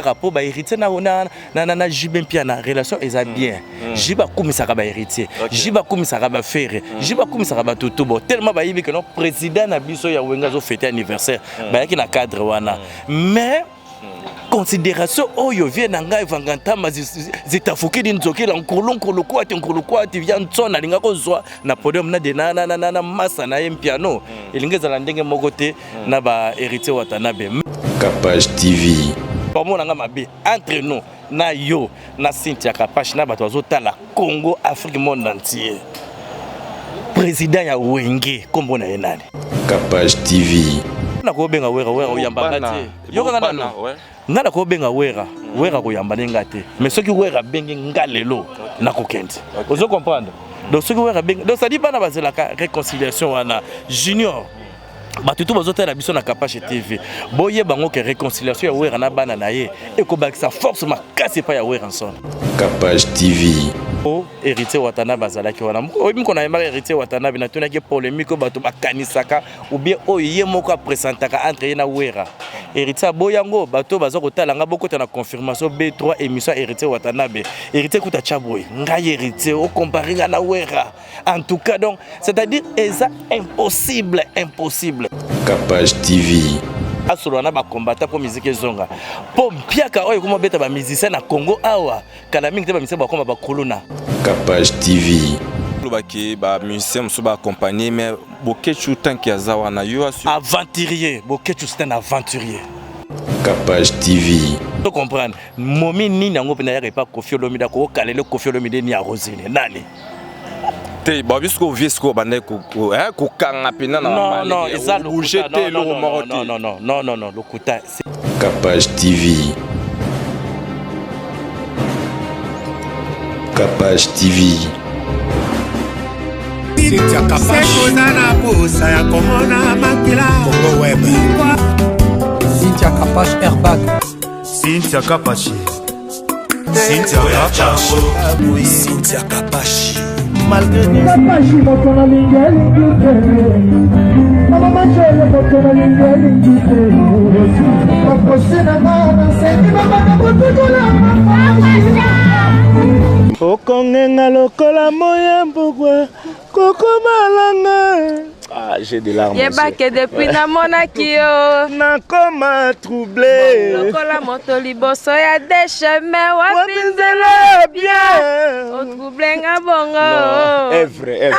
rapport ba héritier na jibe piana relation eza bien jiba kumisaka ba héritier jiba kumisaka ba frère jiba kumisaka ba tutubo tellement ba yibi que non président na biso ya wenga zo fêter anniversaire ba yaki na cadre wana mais considération oyo vient nanga evangantama zitafuki dinzoki la nkolo kwa ti vient tsona linga ko zwa na podium na de na massa na piano elingeza la ndenge mogote na ba héritier Watanabe Kapage TV. Pour nga mabe entre nous na yo na Cynthia Kapage na bato azotala Congo Afrique monde entier président ya Wenge kombo na yenani Kapage TV na ko benga wera oyamba ngati yo kana na ngana ko benga wera ko yamba ngati mais ceux qui wera bengi ngalelo na kokende ozo comprendre donc ceux qui wera bengi donc ça dit bana bazela réconciliation wana junior batutu bazotala biso na Kapage TV boye bango ke réconciliation ya wera na bana na ye et ko bakisa force makasi pa ya wera ensemble Kapage TV héritier Watanabe bazalaki wana oyi mko na yema héritier Watanabe na tuna ke polémique bato bakanisaka ou bien oye moko a présentaka entre ye na wera héritier boyango bato bazoko talanga boko na confirmation B3 émission héritier Watanabe héritier kuta chaboy ngai héritier au comparer na wera en tout cas donc c'est-à-dire c'est impossible Kapage TV asolo na ba combattant pour musique zonga po mpiaka oyo kuma beta ba musicien na Congo awa kala mingi te ba musicien ba koma ba kolona Kapage TV baki ba musicien muso ba accompagner mais bokechu tanki azawa na yo aventurier bokechu c'est un aventurier Kapage TV to comprendre momi ni nango pena ya pas Koffi Olomide ko kalele Koffi Olomide ni arosine nani te ba bisko visko bande ko kanga pena na mali non eza le jeter le morote non lokuta Kapage TV Kapage TV Cynthia Kapage Congo Web Cynthia Kapage Airbag Cynthia Kapage Cynthia Kapage malgré Okongenga lokola moya mbugwa koko malanga. Ah, j'ai des larmes. Yeba que depuis na monakio na koma troublé. Lokola moto liboso ya des chemins wapinzela bien. O troublé nga bongo. Est vrai.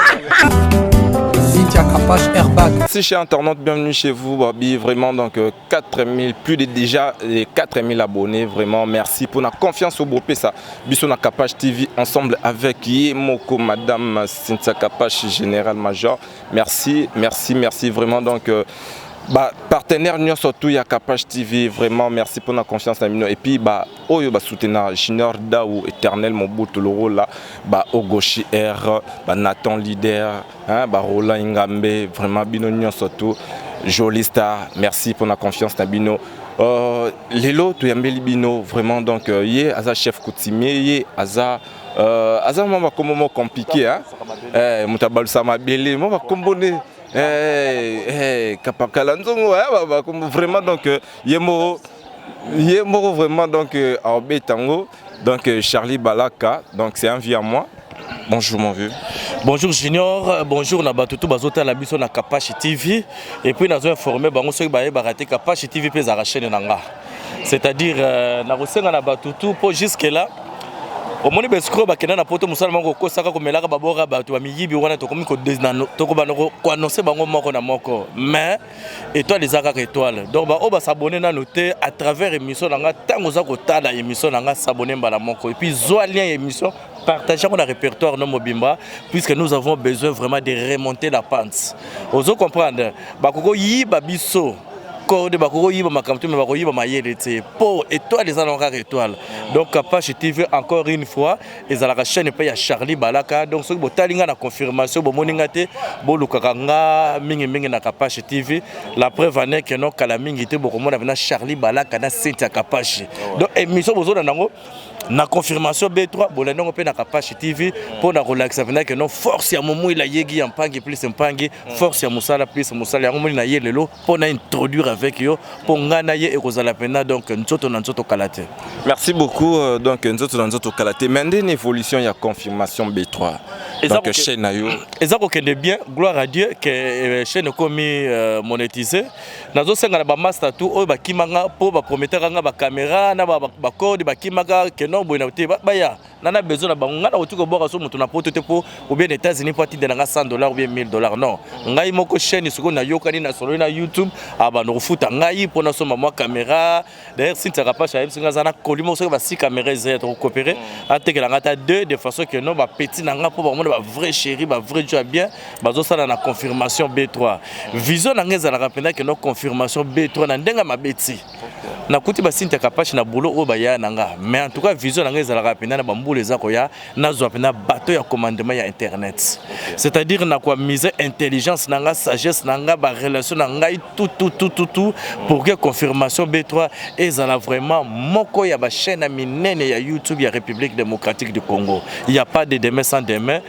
Cynthia Kapage Airbag. Si chers internautes, bienvenue chez vous, Babi. Vraiment, donc 4000, plus de déjà les 4000 abonnés. Vraiment, merci pour la confiance au Bopé. Ça, Bisson na Kapage TV, ensemble avec Yemoko, Madame Cynthia Kapage, Général Major. Merci. Vraiment, donc. Partenaire nous surtout ya Kapage TV, vraiment merci pour la confiance et puis oyo soutenir Junior Daou éternel Mobutu Loro là Ogoshi R Nathan Leader Roland Ingambe, vraiment bino nous surtout Jolie Star, merci pour la confiance na bino lelo to yambeli bino vraiment donc yé aza chef coutumier yé aza mama comme compliqué mutabalu sama belé mama kombone vraiment donc yemo vraiment donc en Betango donc Charlie Balaka donc c'est un vieux à moi. Bonjour mon vieux. Bonjour Junior, bonjour Nabatutu Bazota la biso na Kapage TV et puis nous avons informé bango soki baye baraté Kapage TV pe za chaîne nanga. C'est-à-dire na rosenga na Batutu pour jusque là au moni bescro bakena na poto musala mango ko saka ko melaka babora bato ba miyibi wana to komi ko desnano to ko banoko ko annoncer bango moko na moko mais étoile les akaka étoile donc ba o ba s'abonner na noter à travers émission nanga tango za ko tala émission nanga s'abonner mbala moko et puis zo lien émission partager mon répertoire no mobimba puisque nous avons besoin vraiment de remonter la pente ozo comprendre ba koko yiba biso code bakoko yiba makamto mais bako yiba mayele te pour étoile les alonga étoile donc Kapage TV encore une fois et za la chaîne pa ya Charlie Balaka donc soki botalinga na confirmation bo moninga te bo lukaka nga mingi na Kapage TV la preuve en est que non kala mingi te boko mona na Charlie Balaka na Cynthia Kapage donc émission bozo nango na confirmation B3 bolandongo pe na Kapashi TV pour na relaxa vena que non force ya momu ila yegi ya mpangi plus mpangi force ya musala plus musala yango na ye lelo pour na introduire avec yo pour ngana ye ekozala pena donc nzoto na nzoto kalate. Merci beaucoup donc nzoto na nzoto kalate mais une évolution ya confirmation B3 donc chaîne na yo ezako kende bien gloire à Dieu que chaîne komi monétisé nazo senga na ba master tout oyo bakimanga po ba prometteur nga ba caméra na ba code bakimanga que non boina te baya nana besoin na bango na otiko boka so mutu na poto te po ou bien États-Unis parti de nga $100 ou bien $1000 non ngai moko chaîne soko na yokani na solo na YouTube aba no futa ngai pona so mama caméra d'ailleurs si tu pas chez singa zana kolimo so ba 6 caméras zé to coopérer atekela ngata 2 de façon que non ba petit na nga po ba mona ba vrai chéri ba vrai joie bien bazo sala na confirmation B3 vision na ngeza la rapenda que non confirmation B3 na ndenga mabeti na kuti ba Cynthia Kapashi na boulot o ba ya nanga mais en tout cas vision na ngeza la rapenda na bambule za ko ya na zo pena bateau ya commandement ya internet c'est-à-dire na quoi mise intelligence nanga sagesse nanga ba relation nanga tout pour que confirmation B3 ezala vraiment moko ya ba chaîne ya minene ya YouTube ya République démocratique du Congo. Il y a pas de demain sans demain.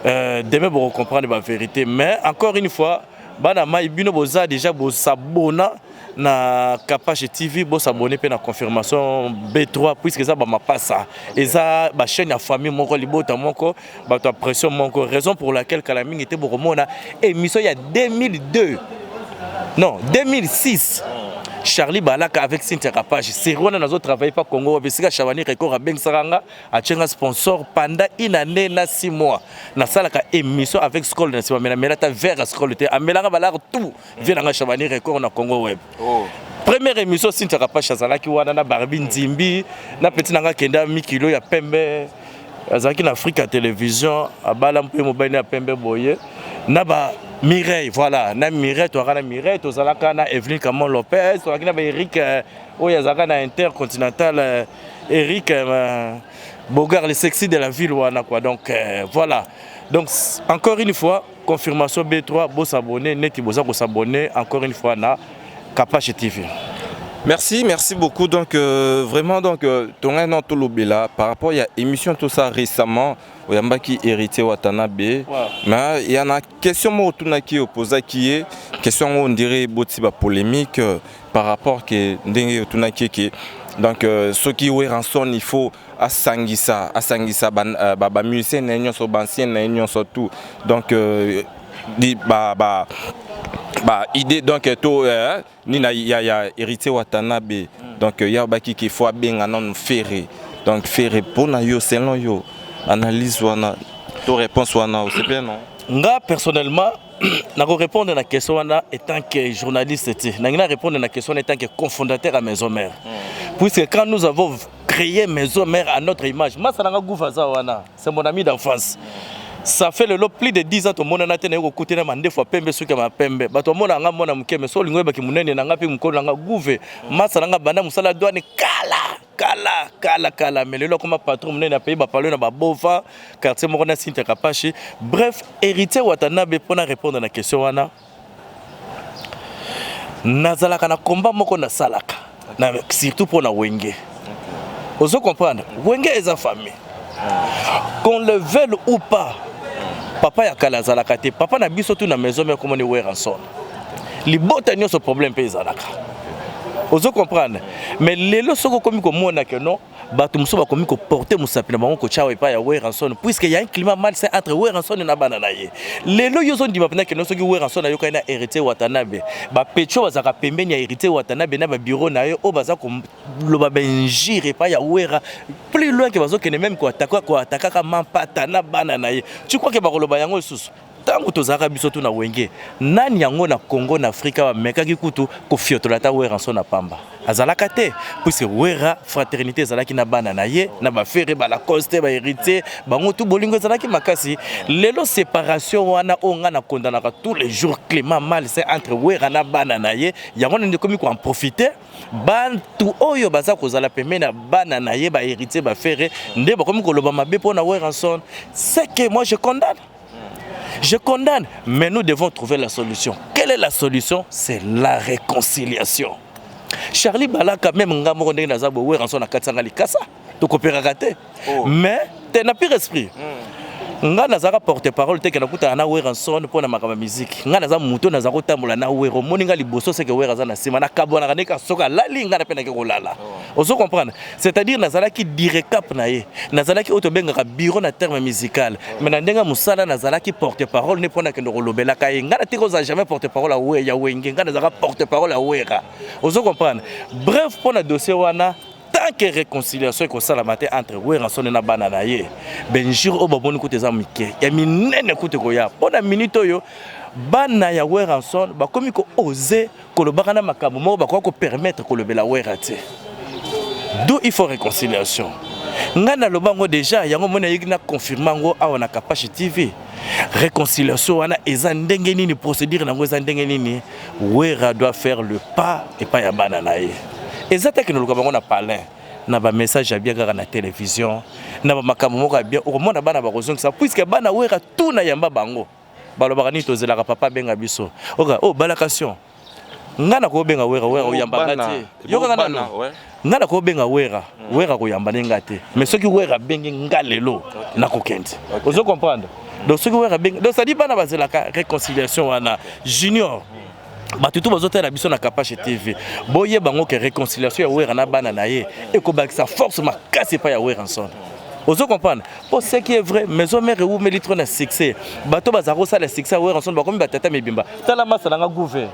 Demain pour comprendre la vérité mais encore une fois bana mai bino boza déjà bo s'abonner na Kapashi TV bo s'abonner pe na confirmation B3 puisque ça ba mapasa et ça ba chaîne ya famille moko libota moko ba to pression moko raison pour laquelle Kalaming était pour mona émission il y a 2002 non 2006 Charlie Balaka avec Cynthia Kapashi c'est on a travaillé pas Congo Besika Chavani record à Ben Saranga a tchenga sponsor pendant une année na 6 mois na salaka émission avec Scroll na sima mena ta vers Scroll te amelanga balar tout vient na Chavani record na Congo web première émission Cynthia Kapashi azalaki wana na Barbie Nzimbi na petit nanga kenda mikilo ya pembe azalaki na Africa Télévision abala mpe mobile ya pembe boye na ba Mireille, voilà, na Mireille, tu as Mireille, tu as na Evelyne Camon Lopez, tu as Eric, Oyazaka na Intercontinental, Eric Bogart, le sexy de la ville, quoi. Donc voilà. Donc encore une fois, confirmation B3, beau s'abonner, net boza s'abonner, encore une fois na Kapashi TV. Merci beaucoup. Donc vraiment donc ton un tout l'obéla par rapport à émission tout ça récemment oyamba qui hérité Watanabe mais il y en a question moi autour qui opposé qui est question on dirait botiba polémique par rapport que ndenge autour qui donc ce qui est rançon il faut asangisa ba musicien n'enyo so bancien n'enyo so tout donc di ba idée donc to ni na ya hérité Watanabe donc ya baki qui faut bien non ferré donc ferré pour na yo selon yo analyse wana to réponse wana c'est bien non nga personnellement na répondre à la question wana étant que journaliste na répondre à la question étant que cofondateur à Maison Mère puisque quand nous avons créé Maison Mère à notre image moi ça nga goufaza wana c'est mon ami d'enfance. Ça fait le lot plus de 10 ans tout le monde a tenu au côté de mande fois pembe suka ma pembe bato mona nga mona mukeme so lingwe baki munene na ngapi mkono nga gouve masa nga banda musala douane kala mais le comme patron munene na pays ba parler na ba bova quartier moko na Cynthia Kapashi bref héritier Watanabe pour répondre à la question wana nazalaka na combat moko na salaka na surtout pour na wenge ozo comprendre wenge est en famille qu'on le veuille ou pas papa ya kala zalaka te papa na biso tu na maison mais comment ni weranson li bota nyo ce problème pe zalaka ozo comprendre mais lelo soko komi ko mona que non bato muso ba komi ko porter musapina bango ko chawe pa ya weranson puisque il y a un climat malsain entre weranson na banana ye lelo yo zo ndima pena que non soki weranson na yo kana héritier Watanabe ba pecho bazaka pembeni ya héritier Watanabe na ba bureau na yo o baza ko loba benjire pa ya wera plus loin que bazo kene même ko ataka ka mampata na banana ye tu crois que ba loba yango susu tango tozaka biso tu na wenge nani yango na Congo na Afrika ba mekaki kutu ko fiotola ta weranson na pamba azalaka te puisque wera fraternité ezalaki na bana na ye na ba frère ba la coste ba héritier bango tu bolingo ezalaki makasi lelo séparation wana onga na kondanaka tous les jours climat mal c'est entre wera na bana na ye yango ndi komi ko en profiter bantu oyo baza kozala pembeni na bana na ye ba héritier ba frère nde ba komi ko loba mabe pona weranson c'est que moi je condamne. Je condamne, mais nous devons trouver la solution. Quelle est la solution? C'est la réconciliation. Charlie Balaka même ngamoro ndenge nazabo weranson na katsanga likasa tokopéraka te mais te na pire esprit nga nazaka porte-parole te ke nakutana na Weranson mpona makambo musique nga naza muto naza kotambola na Wera omoni nga liboso seke Wera aza na nsima nakabwana kaneka soka lali nga na pe nake kolala ozo comprendre c'est-à-dire nazalaki direct cap na ye nazalaki oyo tobengaka bureau na terme musical mais na ndenge mosala nazalaki porte-parole ne mpona kende kolobelaka ye nga natiki oza jamais porte-parole ya wenge nga nazalaka porte-parole ya Wera ozo comprendre bref mpona dossier wana tant que réconciliation ko sala matin entre Weranson na bana na ye benjiro o baboni ko teza mike ya minene kote ko ya pona minute oyo bana ya Weranson ba komi ko oser ko lobaka na makambo mo ba ko permettre ko lobela Wera te d'où il faut réconciliation nga na lobango déjà yango mona yigna confirmango awa na Kapashi TV réconciliation wana eza ndenge nini procédure nango eza ndenge nini Wera doit faire le pas et pas ya bana na ye exactement que nous avons parlé na ba message ya bien na télévision na ba makambo moko bien okomona bana ba kozonga ça puisque bana Wera tout na yamba bango balobaka ni tozelaka papa benga biso oka oh balakation ngana ko benga Wera oyamba ngati yo ngana ngana ko benga Wera ko yamba ngati mais ceux qui Wera benga ngalelo na kokende ozo comprendre donc ceux qui Wera benga donc ça dit bana bazelaka réconciliation wana junior batutu bazotala biso na Kapashi TV boye bango ke réconciliation ya Wera na bana na ye et ko bakisa force makasi pa ya Weranson ozo comprendre pour ce qui est vrai maison mère ou melitro na succès bato bazaro sala succès Weranson bakomi batata mebimba tala masala nga gouver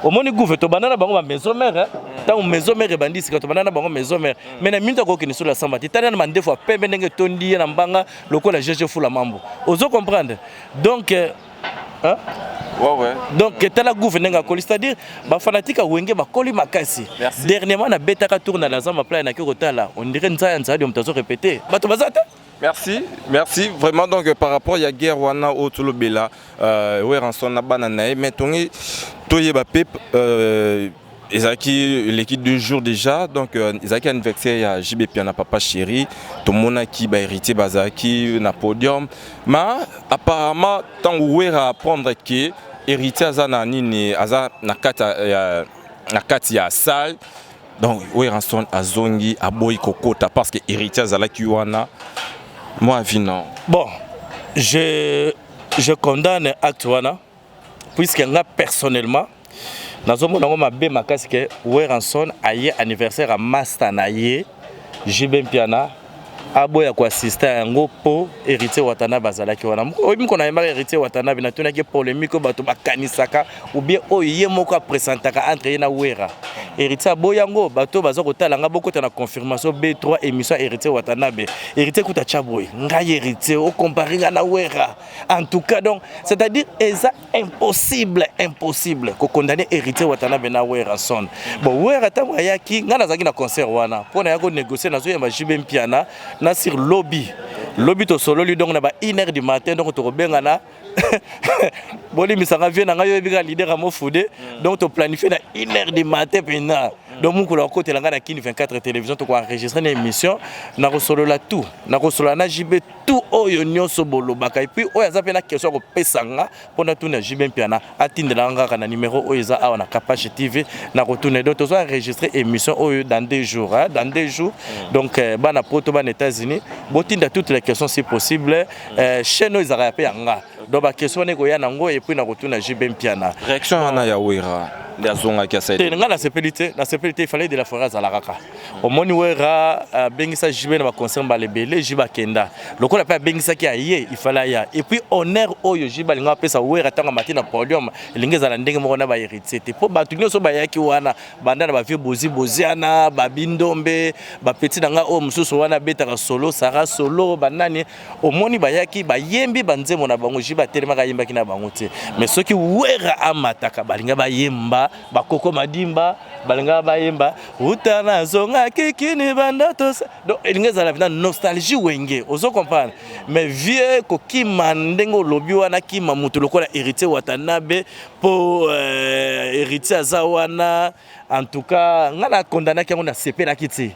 omoni gouver to banana bango ba maison mère tant maison mère bandisi ka to banana bango maison mère mais na minta ko kini sur la samba titana na mande fois pembe ndenge tondi na mbanga lokola jeje fula mambo ozo comprendre donc hein ouais. Donc tala gouverneur ngakoli c'est-à-dire ba fanatique wenge ba koli makasi dernièrement na betaka tourne na zamba plan na kotala on dirait nzaya nzaya mtazo répéter bato bazata merci vraiment donc par rapport à la guerre wana otolo bela Weranson na bana na mais tongi toyeba pep ezaki l'équipe de jour déjà donc ezaki anniversaire ya JB Piana papa chéri to mona ki ba héritier bazaki na podium mais apparemment tant Wera apprendre que héritier azana nini aza na kati ya salle donc Weranson azongi aboyi kokota parce que héritier azalaki wana moi avis non bon je condamne acte wana puisque nga personnellement nazomona ngo mabe makasi ke Weranson aye anniversaire a master na ye JB Piana aboya ko assister yango po héritier watana bazalaki wana oyi mko na yema héritier watana bina tunaki polémique bato bakanisaka ou bien oyi moko a présentaka entre ye na Wera héritier aboya ngo bato bazoko talanga boko na confirmation B3 émission héritier watanabe héritier kuta chaboy ngai héritier au comparer na Wera en tout cas donc c'est-à-dire eza impossible ko condamner héritier watanabe na Weranson bon Wera tamwa yaki ngana zaki na concert wana pona yako négocier na zo ya JB Piana na sur lobby to solo lui donc na ba 1h du matin donc to robenga na boli misanga vient na ngayo bika leader amo fude donc to planifier na 1h du matin pena donc mon ko côté la na kini 24 télévision to ko enregistrer une émission na ko solo la tout na ko solo na JB tout oyo nyonso bolo baka et puis oyo za pena question ko pesanga pona tout na JB Piana atindela nga na numéro oyo za awa na Kapashi TV na ko tourner donc to zo enregistrer émission oyo dans 2 jours donc bana poto bana États-Unis botinda toutes les questions si possible chaîne oyo za rapé yanga donc ba question ne ko ya nango et puis na ko tourner JB Piana réaction na ya Wera ndazonga kiasa te nga na sepelité il fallait de la forêt à la raka au moni Wera bengisa JB na ba concert ba lebele JB kenda lokola pa bengisa ki aye il fallait ya et puis honneur oyo JB linga pesa Wera tanga matina podium lingeza na ndenge moko na ba héritier te po batu nyonso ba yaki wana banda na ba vie boziana ba bindombe ba petit nanga o mususu wana betaka solo sara solo banani au moni ba yaki ba yembi banzemo na bango JB telema ka yemba kina bango te mais ceux qui Wera amataka balinga ba yemba bakoko madimba balinga bayemba utana zonga kikini bandatos donc elingeza la nostalgie wenge ozo comprendre mais vieux ko kima ndengo lobi wana kima mutu lokola héritier watanabe po héritier azawana en tout cas ngana condamné ki on a sepela kiti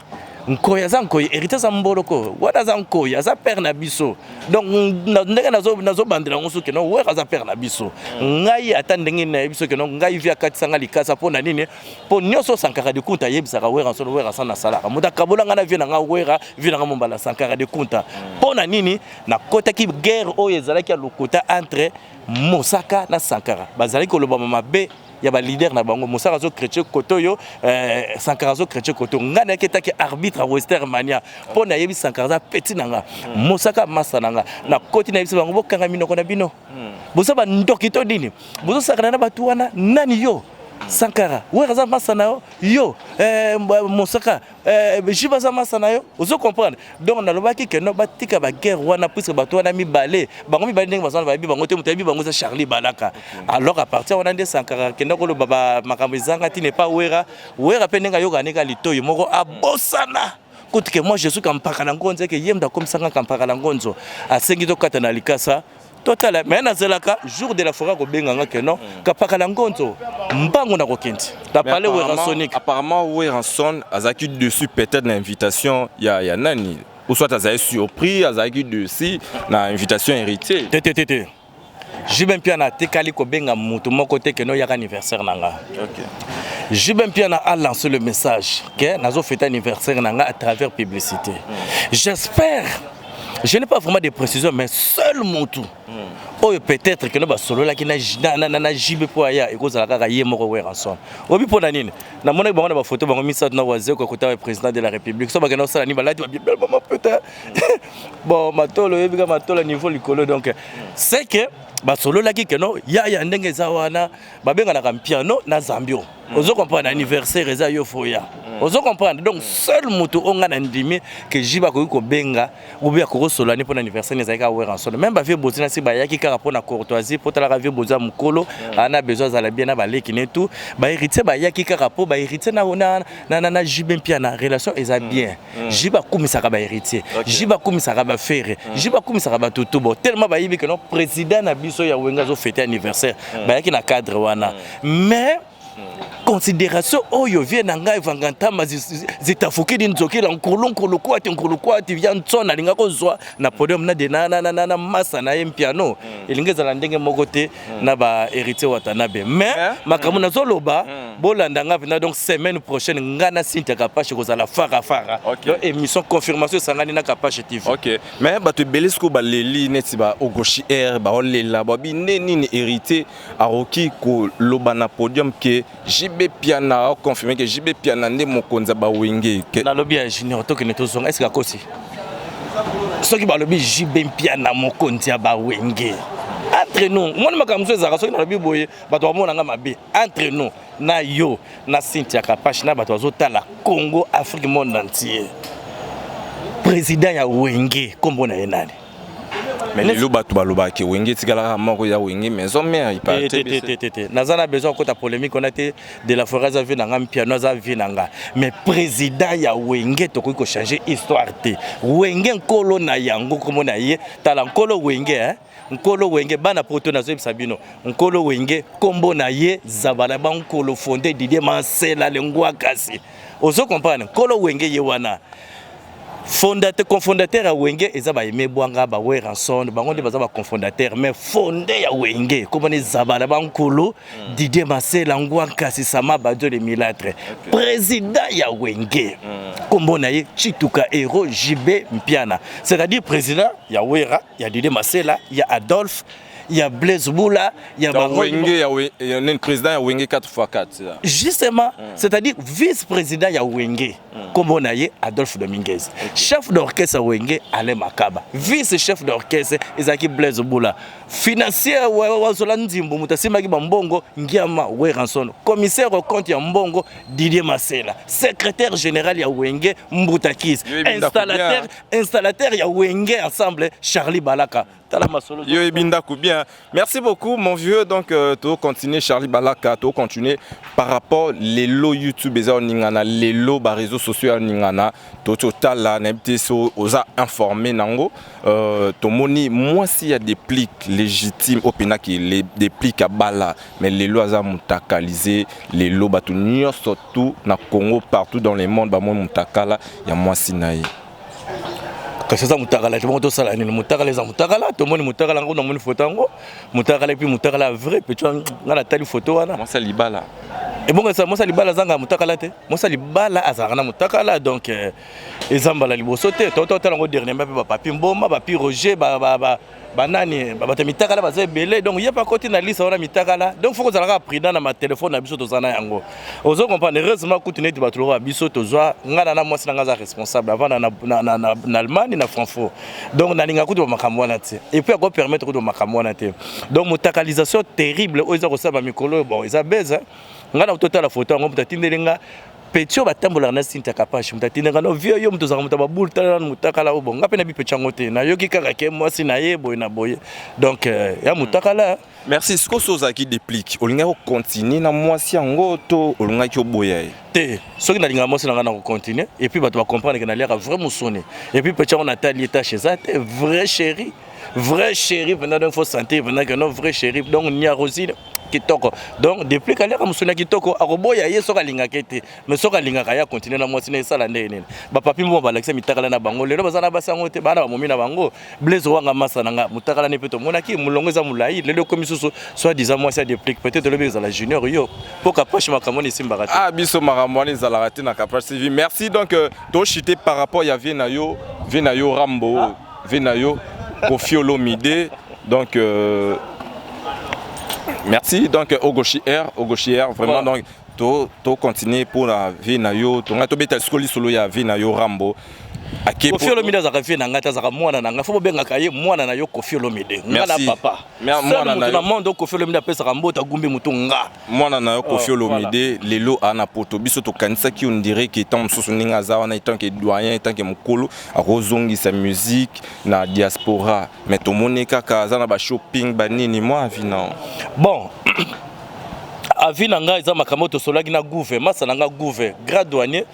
nkoya za nkoya hérité za mboloko wana za nkoya za père na biso donc ndenge nazo bandela ngoso ke no wera za père na biso ngai ata ndenge na biso ke no ngai via katisanga likasa pona nini po nyoso Sankara de Kunta yebisaka wera so wera sana salaka muda kabola ngana via nga wera via nga mombala Sankara de Kunta pona nini na kota ki guerre oyo ezalaki ya lokota entre Mosaka na Sankara bazali ko loba mabe ya ba leader na bango Mosaka zo chrétien kotoyo Sankara zo chrétien koto ngana ketaki arbitre Western Mania pona yebi Sankara za petit nanga Mosaka masa nanga na koti na yebi bango bokanga minoko na bino bosa ba ndokito dini bozo sakana na batu wana nani yo Sankara wera za masa na yo Mosaka jiba za masa na yo ozo comprendre donc na lobaki ke no batika ba guerre wana puisque batu wana mibale bango mibale ndenge bazana ba bango te mutabi bango za Charlie Balaka alors à partir wana nde Sankara ke ndoko lo baba makambo zanga ti ne pas wera pe ndenga yoka neka litoyo moko abosana kuti ke moi je suis kampaka na ngonzo ke yemda comme sanga kampaka na ngonzo asengi to kata na likasa total mais na zelaka jour de la forêt ko benganga ke non kapaka la ngonzo mbango na kokenti ta parler Weranson apparemment Weranson azaki dessus peut-être l'invitation ya nani ou soit azaki surpris azaki dessus na invitation héritier tétété Jibem Piana tekali ko benga mutu moko te ke no ya anniversaire nanga OK Jibem Piana a lancé le message que nazo fêter anniversaire nanga à travers publicité j'espère. Je n'ai pas vraiment de précisions, mais seul mon tout. Oh, peut-être que nous avons solo là qui n'a jamais pour ailleurs et cause à la carrière mort Weranson. Obi pour nanine. Na mona ba na photo ba mi sa na waze ko kota président de la République. So ba kana sala ni baladi ba bien maman peut-être. Bon, matolo yebi ka matolo niveau likolo donc c'est que ba solo là qui que non ya ndenge za wana ba benga na piano na Zambio. Ozo comprendre anniversaire eza yo foya. Ozo comprendre donc seul moto onga na ndimi que jiba ko benga ou bien ko solo ni pour anniversaire ne zaika Weranson. Même ba vie bozina si ba yaki kaka pour na courtoisie pour la vie boza mukolo ana besoin za la bien na ba leki ne tout ba héritier ba yaki kaka pour ba héritier na Jibem Piana relation eza bien. Jiba kumisaka ba héritier. Jiba kumisaka ba frère. Jiba kumisaka ba tutu bo tellement ba yibi que non président na biso ya wenga zo fêter anniversaire ba yaki na cadre wana mais considération oyo vient nanga evangantama zitafuki di nzokela nkolo kwati vya ntsona linga kozwa na podium na de na masa na piano elingeza la ndenge moko te na ba héritier Watanabe mais makambo na zoloba bolanda nga vina donc semaine prochaine ngana Cynthia Kapache kozala fara donc émission confirmation sangani na Kapache TV OK mais bato belesko ba leli neti ba ogoshi air ba olela ba bi nini héritier aroki ko loba na podium ke Jibem Piana a confirmé que Jibem Piana n'est mon konza ba wenge na lobby ya junior to que ne to zonga est-ce que akosi soki ba lobby Jibem Piana mon konza ba wenge entre nous moi makamzo ezaka soki na lobby boye bato bamona nga mabe entre nous na yo na Cynthia Kapache na bato bazotala Congo Afrique monde entier président ya wenge kombo na enani mais les lobato baloba ke wenge tikala moko ya wenge maison mère il partait nazana besoin ko ta polémique on a été de la forêt za vina ngam piano za vina nga mais président ya wenge to ko changer histoire te wenge nkolo na yango komo na ye tala nkolo wenge nkolo wenge bana poto nazo bisabino nkolo wenge kombo na ye zabala ba nkolo fondé Didier Mansela lengwa kasi ozo comprendre nkolo wenge ye wana cofondateur à Wenge eza ba Aimé Bwanga ba Weranson bango nde baza ba cofondateur mais fondé ya Wenge comme les zabala bankolo Didier Mansela ngwa kasi sama badio de milatre président ya Wenge kombo na ye Chituka Hero Jibem Piana c'est-à-dire président ya Wera ya Didier Mansela ya Adolphe il y a Blaise Boula, il y a Wenge, il y a un président à Wenge 4x4. Justement, c'est-à-dire vice-président à Wenge, comme on a eu Adolphe Dominguez. Chef d'orchestre à Wenge, Alain Makaba. Vice-chef d'orchestre, Isaki Blaise Boula. Financier, Wazolandi Mutasimaki Bambongo, Ngiama Weranson. Commissaire au compte Mbongo, Didier Mansela. Secrétaire général à Wenge, Mbutakis. Installateur à Wenge ensemble, Charlie Balaka. Yo ebinda ku bien Hein. Merci beaucoup, mon vieux. Donc, tu continuer, Charlie Balaka, tu continuer par rapport les lots YouTube, les lots réseaux sociaux, tu total, aux informés, moni, moi, s'il y a des plics légitimes, au pena qui des plics à bala, mais les lots à moutakalisé, les lots batunio, surtout, na Congo, partout dans le monde, moi, moutakala, il y a moi, sinaï. Kasi za mutakala to moto sala ni mutakala za mutakala to moni mutakala ngo na moni photo ngo mutakala puis mutakala vrai pe tu ngala tali photo wana moi ça libala et bon ça moi ça libala zanga mutakala te moi ça libala azara na mutakala donc ezambala liboso te to tala ngo dernier ba papi mboma ba pi Roger banani ba mitakala baze belé donc il y a pas côté na liste wana mitakala donc faut que ça prendre na ma téléphone na biso to zana yango ozo comprendre heureusement que tu n'es pas trop biso to zwa ngala na moi c'est nga responsable avant na Allemagne na Francfort donc na linga kutu makambo wana te et puis à quoi permettre kutu makambo wana te donc mutakalisation terrible oza ko saba mikolo bon eza beza ngala total la photo ngo mutatindelenga petio batambola na Cynthia Kapashi mutatindenga no vieux yo mutozaka mutababul tala mutakala obo ngape na bipechango te na yoki kaka ke moi si na ye boy na boy donc ya mutakala merci ce que soza qui déplique olinga ko continuer na moi si yango to olinga ki oboya te soki na linga moi si na continuer et puis bato ba comprendre que na l'air vraiment sonné et puis petio Nathalie ta chez ça vrai chéri pendant qu'il faut sentir pendant que non vrai chéri donc ni a Rosine kitoko donc depuis qu'elle a musuna kitoko akoboya yeso kalinga kete mais soka linga kaya continuer na mwasi na sala ndene ba papi mo balakisa mitakala na bango lelo bazana basango te bana ba momi na bango blaze wanga masa nanga mutakala ne peto monaki mulongeza mulai lelo komisusu soit disant moi ça déplique peut-être le beza la junior yo pour Kapashi makamoni simba ah biso makamoni za la raté na Kapashi TV merci donc to chité par rapport ya Venayo Rambo Venayo Koffi Olomide donc merci donc Ogoshi Air vraiment donc to continuer pour la vie na yo to ngato beta skoli solo ya vie na yo Rambo Koffi Olomide za kafi na ngata za mwana na ngafo benga kaye mwana na yo Koffi Olomide ngala papa mwana na yo mondo Koffi Olomide pesa Rambo ta gumbi mutunga mwana na yo Koffi Olomide lelo ana poto biso to kanisa ki on dirait que tant mususu ninga za wana tant que doyen tant que mukolo arozongi sa musique na diaspora mais to moneka ka za na ba shopping banini moi vina bon avi nanga eza makambo to solaki na gouve masa nanga gouve grand douanier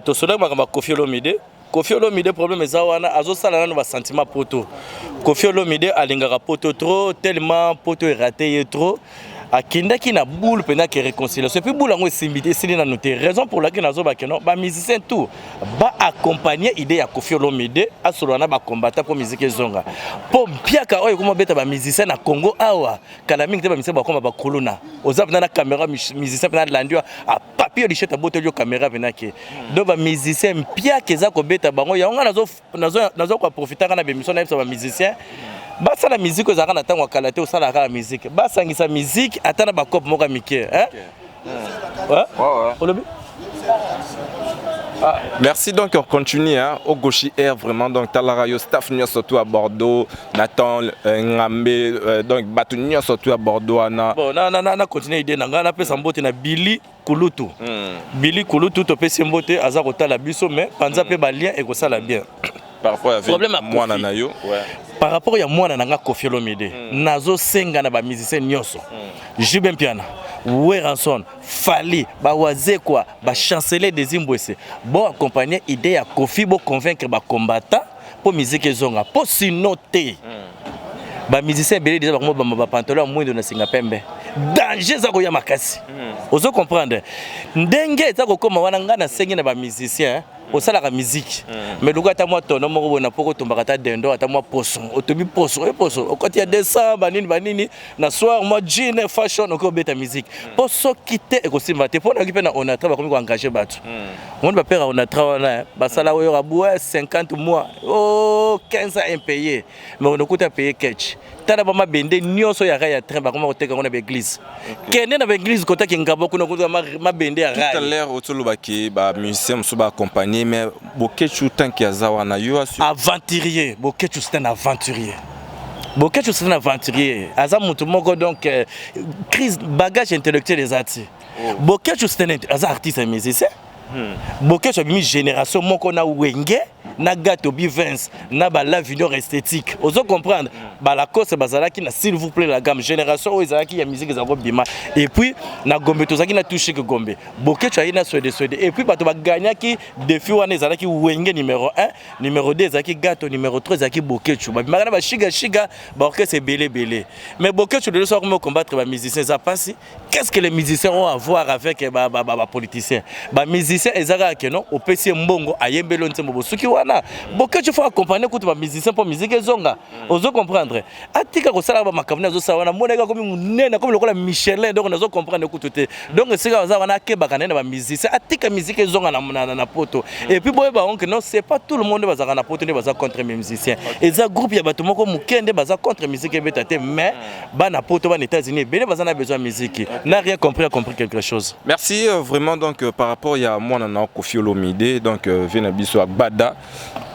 to solaki makambo Koffi Olomide Koffi Olomide problème eza wana azosala nano ba sentiment poto Koffi Olomide alingaka poto trop tellement poto raté trop akindaki na boule pena que réconciliation puis boule ngo simbité sili na noter raison pour laquelle nazo ba keno ba musicien tout ba accompagner idée ya Koffi Olomide asolana ba combattre pour musique ezonga pour piaka oyo kuma beta ba musicien na Congo awa kala mingi te ba musicien ba koma ba kolona ozap na caméra musicien pena landio a papier licheta boto yo caméra pena ke do ba musicien piaka eza ko beta bango ya nga nazo ko profiter na ba émission na ba musicien basa la musique aux arana tango kalate au sala la musique basa ngisa musique atana ba cop moka mike hein ouais merci donc on continue hein au Goshi Air vraiment donc talarayo staff nyo surtout à Bordeaux Nathan Ngambe donc batunyo surtout à Bordeaux ana bon na continuer idée nanga na pesa mbote na Billy Kulutu Billy Kulutu to pesa mbote aza kotala biso mais panza pe ba lien et ko sala bien parfois avec moi na yo ouais par rapport à moi nanga Koffi Olomide nazo senga na ba musicien nyonso Jubin Piana Weranson Fali ba wazekwa ba chanceler des Zimbabwe bon accompagner idée ya Koffi bo convaincre ba combattant pour musique zonga pour sinoter ba musicien belé déjà ba pantalon moins de na singa pembe danger za ko ya makasi ozo comprendre ndenge za ko koma wana ngana sengi na ba musicien au sala la musique mais le gars ta moi ton nom ko na poko tombaka ta dendo ata moi poso otobi poso au côté ya décembre banini na soir moi jean fashion ko beta musique poso quitter et ko simba te pour na kipe na on a travaillé ko engager bato on va perdre on a travaillé ba sala oyo raboué 50 mois oh 15 ans impayé mais on coûte à payer cash tala ba mabende nyonso ya raya train ba koma koteka ngona ba église kende na ba église kota kingabo kuna kuta mabende ya raya tout à l'heure otoloba ki ba musicien so ba accompagner mais Bokechu tant qu'il y a zawana yo aventurier Bokechu c'est un aventurier Bokechu c'est un aventurier aza mutu moko donc crise bagage intellectuel des artistes Bokechu c'est un artiste musicien Bokechu a mis génération moko na wenge na gâteau Bivens na ba la vidéo esthétique ozo comprendre ba la cause bazalaki na s'il vous plaît la gamme génération o ezalaki ya musique za bima et puis na gombe tozaki na touché que gombe bokecho ayina swede et puis bato ba gagnaki défi wana ezalaki wenge numéro 1 numéro 2 ezalaki gâteau numéro 3 ezalaki bokecho ba bimaka na ba chiga ba orchestre belé mais bokecho de soir comment combattre ba musiciens ça passe qu'est-ce que les musiciens ont à voir avec ba politiciens ba musiciens ezaka que non au PC mbongo ayembelo ntembo bosuki wana bokecho faut accompagner kutu ba musiciens pour musique ezonga ozo comprendre atika ko sala ba makabuna zo sawana moneka comme munene comme lokola Michelin donc nazo comprendre kutu te donc c'est ça wana keba kanene ba musiciens atika musique ezonga na poto et puis boye ba on que non c'est pas tout le monde bazaka na poto ne baza contre les musiciens et ça groupe ya bato moko mukende baza contre musique betate mais ba na poto ba États-Unis bele baza na besoin de musique n'a rien compris a compris quelque chose. Merci vraiment donc par rapport ya moi na Koffi Olomide donc vient biso Bada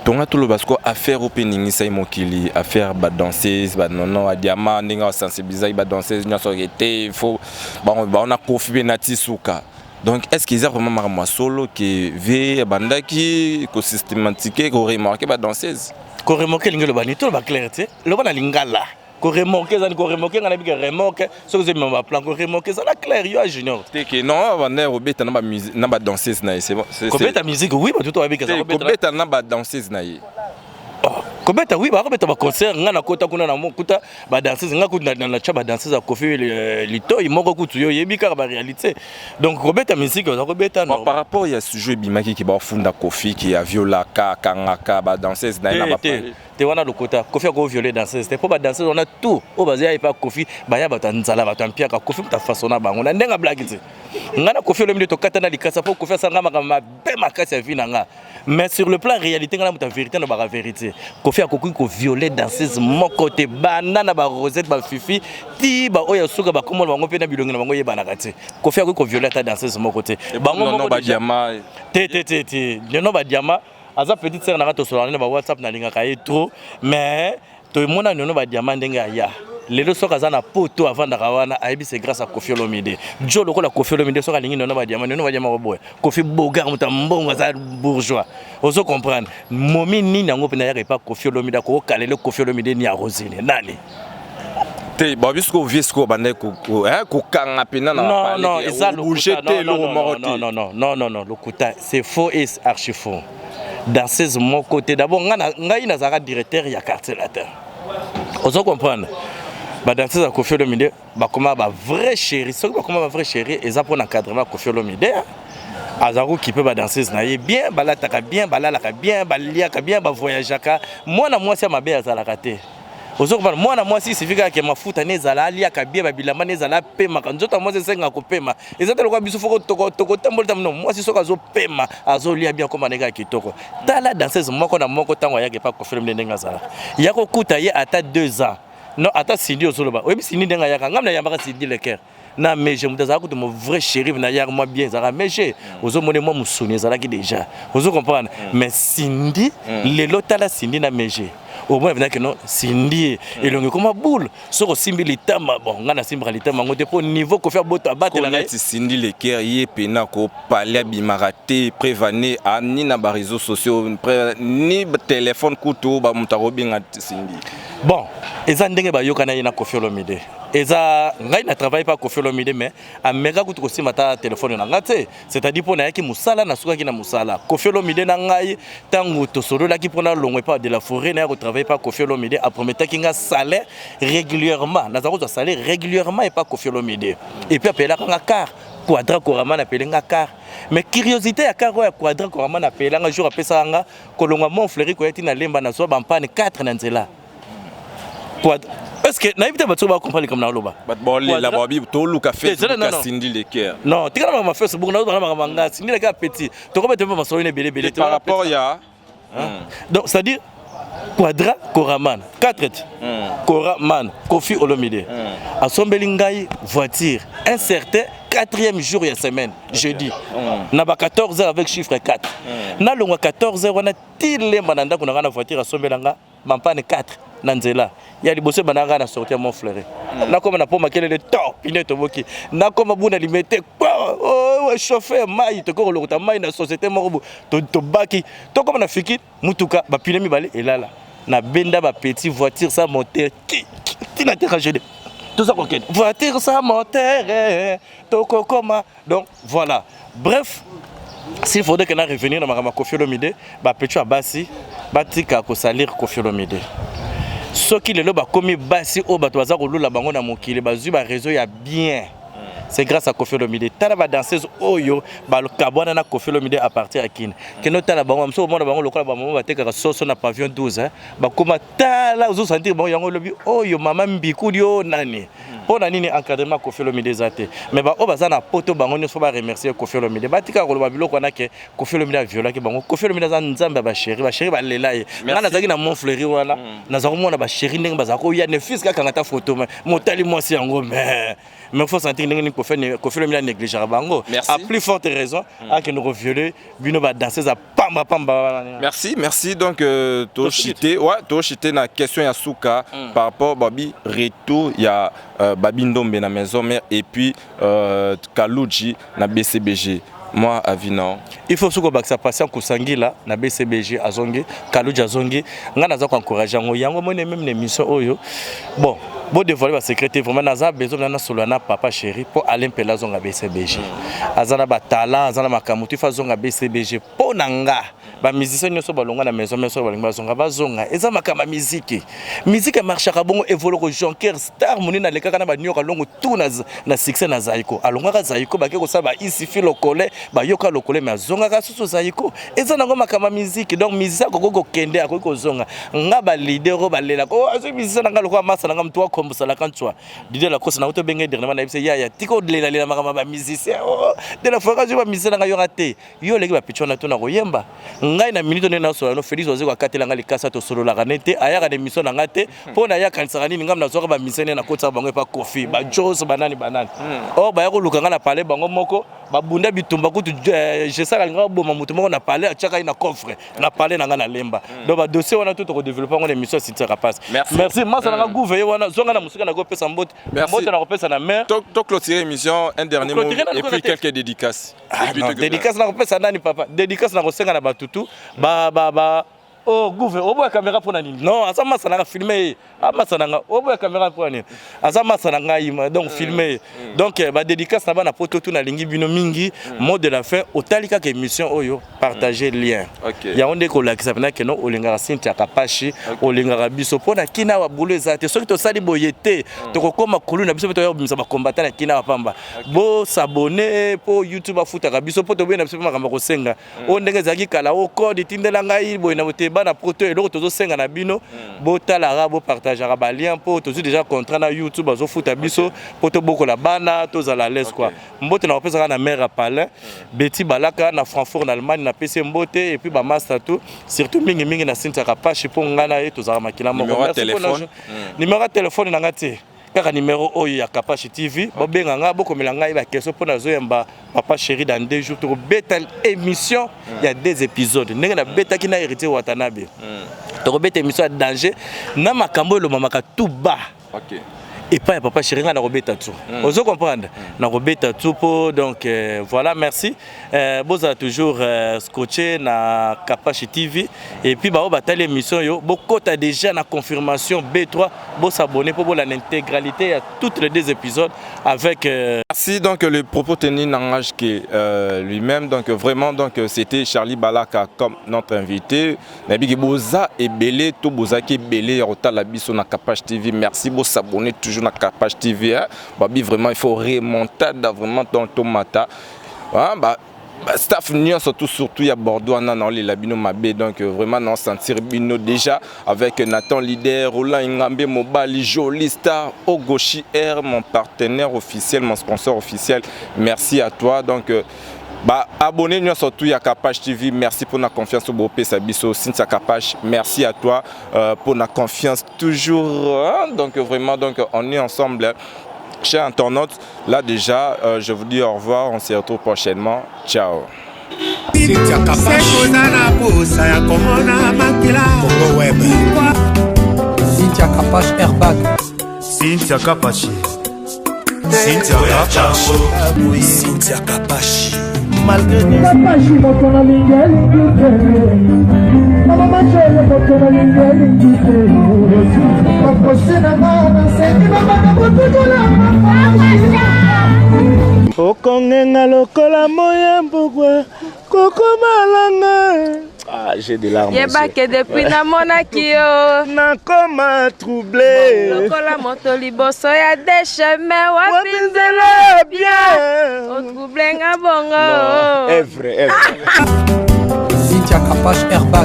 tonga tout le basco affaire opening sai mokili affaire ba danseuse ba nono a diamant ninga sensibiliser ba danseuse nyoso été faut on a Koffi Benati Souka. Donc est-ce qu'ils ont vraiment marre solo qui veut bandaki ko systématiquer ko remarquer ba danseuse ko remarquer lingelo ba ni to ba clarté le ba lingala ko remarquer ngana bi remarquer ce que c'est même plan ko remarquer ça la clair yo junior te que non banda robeta na ba danseuse na c'est bon ko beta musique oui ba tout avec ça ko beta na ba danseuse na yi Kobeta oui ba kobeta ba concert ngana kota kuna na mokuta ba danseuse nga kuna na cha ba danseuse a Koffi lito imoko kutu yo yebi ka ba réalité donc kobeta musique za kobeta non par rapport ya sujet bimaki ki ba funda Koffi ki a viola ka kangaka ba danseuse na ba te wana lokota Koffi a ko violer danseuse te po ba danseuse on a tout o bazia pa Koffi ba ya ba tanzala ba tampia ka Koffi ta façonna bango na ndenga blague te ngana Koffi le mito katana likasa po Koffi sanga ma be makasi ya vinanga mais sur le plan réalité ngana muta vérité na ba vérité Koffi a koki ko violer danseuse mon côté banana ba Rosette ba Fifi ti ba oya suka ba komo bango pe na bilongi na bango yeba na kati Koffi a ko violer ta danseuse mon côté bango no ba diamant te no ba diamant aza petite sœur na rato sur na ba WhatsApp na linga ka trop mais to mona no ba diamant ndenga ya lelo soka za na poto avant da kawana aibi c'est grâce à Koffi Olomide jo lokola Koffi Olomide soka lingi no ba diamant boy Koffi bogar mutambonga za bourgeois ozo comprendre momi ni nango pena ya pas Koffi Olomide ko kalele Koffi Olomide ni a Rosine nani te ba bisko visko bande ko kanga pena na non ça le non le kuta c'est faux et archi faux dans ces mon côté d'abord ngai na zaka directeur ya quartier latin ozo comprendre ba danseuse à Koffi Olomide ba comment ba vrai chéri ce ba comment ba vrai chéri et ça pour l'encadrement Koffi Olomide azaro qui peut ba danseuse na bien balataka bien balalaka bien baliaka bien ba voyageaka moi c'est ma belle à la raté ozo comprendre moi si signifie que mafuta nezala aliaka bien babilama nezala pema kanzota moi c'est senga ko pema ezata lokwa biso foko toko tambolta non moi si soka zo pema azo lia bien comme neka kitoko tala danseuse moko na moko tango yake pas ko film ndenga zala yako kuta ye ata 2 ans non ata Cindy ozoloba oui Cindy ndenga yaka ngamna yambaka Cindy le cœur na mais je me disais que mon vrai chéri na yaka moi bien zara mais j'ai ozo mone moi musuni zala ki déjà ozo comprendre mais Cindy le lotala Cindy na meje au moins que non Cindy et le comme boule sur simbi litama bon ngana simbi litama ngote pour niveau ko faire boto abattre la net Cindy le cœur yé pena ko palais bimaraté prévané ani na ba réseaux sociaux ni téléphone couteau ba mutarobi ngati Cindy bon eza ndenge ba yokana ina Koffi Olomide eza ngai na travaille pas Koffi Olomide mais ameka kutu ko simata téléphone na ngate c'est-à-dire pour na yaki musala na suka ki na musala Koffi Olomide na ngai tango to solo la ki pona longwe pas de la forêt na ko travaille pas Koffi Olomide a promettre ki nga salaire régulièrement na zako salaire régulièrement et pas Koffi Olomide et puis apela nga car Quadra Koraman appelé nga car mais curiosité ya car ya Quadra Koraman appelé nga jour apesa nga kolonga mon fleury ko yeti na lemba na so bampane 4 na nzela est-ce que naïbité va comprendre comme na loba bon la babi to luka fait Cindy le cœur non tu kana ma Facebook na manga Cindy le cœur petit to ko bete ma solo ne belé par rapport ya donc c'est à dire Quadra Koraman 4 Koraman Koffi Olomide a sombeli ngai voiture un certain 4e jour ya semaine jeudi na ba 14h avec chiffre 4 na longa 14h wana tilemba na ndako na voiture a sombelanga mampane 4 na nzela ya liboso bananga na sortir mon fleury na koma na poma kele le top pineto boki na koma buna limete oh réchauffer mai to ko lokota mai na société moko to baki to comme na fiki mutuka ba pile mibale elala na benda ba petit voiture sans moteur qui tina terrager tout ça coquette voiture sans moteur to kokoma donc voilà bref s'il faudrait que na revenir na makama Koffi Olomide ba petit abasi batika ko salir Koffi Olomide soki lelo ba komi basi o bato baza kolula bango na mokili bazui ba réseau ya bien. C'est grâce à Koffi Olomide. Tala ba danseuse oyo ba kabwana na Koffi Olomide à partir à Kin. Keno tala bango amso mona bango lokola ba mama bateka soso na pavillon 12 ba koma tala ozo sentir bango yango lobi oyo mama mbiku dio nani. Pona nini encadrement Koffi Olomide zate. Mais ba o baza na poto bango nyoso ba remercier Koffi Olomide. Batika ko ba biloko na ke Koffi Olomide a violaki bango. Koffi Olomide za nzamba ba chéri ba lela ye. Ngana zaki na mon fleury wana. Na za komona ba chéri ndenge ba za ko ya ne fils ka kangata photo motali mwasi yango mais faut sentir que Koffi Olomide a négligé bango. À plus forte raison, à que nous violer, bino ba danser à pamba pamba. Merci donc to chité na question ya Souka par rapport babi retour ya Babi Ndombe na maison mère et puis Kalouji na BCBG. Moi avis non. Il faut que ça patient kusangila na BCBG azongi, Kalouji azongi, ngana za ko encourager ngo yango mone même l'émission oyo. Bon Bon dévoiler la sécurité vraiment naza besoin na solana papa chéri pour aller pela zonga BCBG. Azana batala, azana makamuti fa zonga BCBG pour nanga. Ba musicien nyoso balonga na maison balonga zonga bazonga. Eza makama musique. Musique marche ka bongo évolue Jonker star moni na lekaka na ba nyoka longo tout na succès na Zaiko. Alonga ka Zaiko ba keko sa ba ici fi lokole ba yoka lokole mais zonga ka susu Zaiko. Eza nango makama musique donc musicien ko kende akoko zonga. Nga ba leader ba lela ko azo musicien nga lokwa masa nga mtu Musala quand toi l'idée la cause na auto benga dernièrement na ya ya tiko lela makama ba musicien de la fois que ba musicien nga yo raté yo leki ba pichona na to na koyemba ngai na minute na so no Félix oze ko katela nga likasa to solo la kanete ayaka de mission na ngate pona ya kansaka nini ngam na zo ba musicien na kotsa bango pa Koffi ba Jos banani oh ba ya ko lukanga na parler bango moko ba bunda bitumba kutu je sala nga boma mutu moko na parler achaka na coffre na parler na nga na lemba donc ba dossier wana tout ko développer ngo émission Cynthia Kapasi merci masa na gouverner wana zonga na musika na kopesa mbote mbote na kopesa na mère to clôturer émission un dernier mot et puis quelques dédicaces dédicace na kopesa nani papa dédicace na kosenga na batutu ba oh gouverner obo caméra pour nani non asa masa na filmer masa na obo caméra pour nani asa masa na ima donc filmer donc ba dédicace na bana poto tout na lingi bino mingi mot de la fin otalika ke émission oyo partager lien ya onde ko lakisa na ke no olinga Cynthia Kapasi olinga biso pona kina wa bulu ezate soki to sali boyete to kokoma kulu na biso to yo bimisa ba combattant na kina wa pamba bo s'abonner po YouTube afuta biso po to bena biso makamba ko senga o ndenge zaki kala o code tindela ngai boy na bote bana proto eloko tozo senga na bino bo tala bo partager ba lien po tozo déjà contrat na YouTube azo futa biso po to boko la bana to za la laisse quoi mbote na opesa na mère à Palin Betty Balaka na Francfort en Allemagne na PC mbote et puis ba master tout surtout mingi na Cynthia Kapasi po ngana e to za makila moko numéro téléphone na ngati kaka numéro oyo ya Kapasi TV bobenga nga bokomela ngai ba question pona zoyemba papa chéri dans 2 jours to beta émission il y a 2 épisodes ndenge na beta kina hérité Watanabe to beta émission danger na makambo lo mamaka tout bas et pas papa chéri na robeta tout ozo comprendre na robeta tout pour donc voilà merci boza toujours scotché na Kapasi TV et puis ba batali émission yo bokota déjà na confirmation B3 bo s'abonner pour la intégralité à toutes les 2 épisodes avec merci donc le propos tenu n'engage que lui-même donc vraiment donc c'était Charlie Balaka comme notre invité nabi boza et belé to boza ki belé rotala biso na Kapasi TV merci bo s'abonner toujours na Kapasi TV babi vraiment il faut remonter vraiment dans tomata staff nion surtout il y a Bordeaux dans les labino mabé donc vraiment non sentir bino déjà avec Nathan Leader Roland Ngambe Mobali Jolie Star Ogoshi R mon partenaire officiel mon sponsor officiel merci à toi donc abonnez-nous surtout à Kapasi TV. Merci pour la confiance au Bopé Sabiso, Cynthia Kapasi. Merci à toi pour la confiance toujours. Donc vraiment, donc on est ensemble. Chers internautes, là déjà, je vous dis au revoir. On se retrouve prochainement. Ciao. Cynthia Kapasi. Cynthia Kapasi Airbag. Cynthia Kapasi. Cynthia Kapashi. Malgré Kapashi moto na lingeli ngite. Mama machele moto na lingeli ngite. Makosina mama senti mama na botutola mama. Okongenga lokola moya mbugwa koko malanga. Ah, j'ai des larmes. Yebake depuis na monakio. Nakoma troublé. Lokola moto liboso ya desheme Wapinzela bien. O trouble nga bongo. Non, est vrai, est vrai. Cynthia Kapash Airbag.